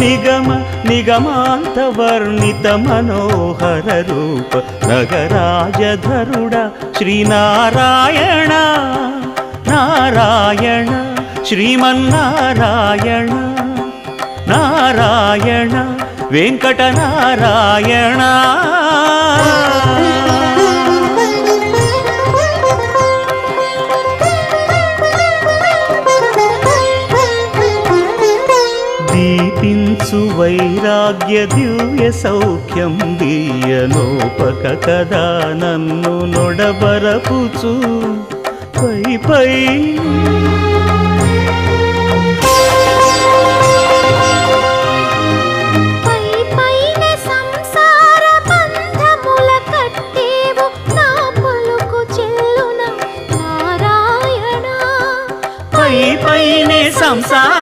నిగమ నిగమాంత వర్ణిత మనోహర రూప నగరాజధరుడ శ్రీనారాయణ నారాయణ శ్రీమన్నారాయణ నారాయణ వెంకటనారాయణ. దీపించు వైరాగ్య దివ్య సౌఖ్యం దీయనోపక కదా నన్ను నొడబరపుచు పై పై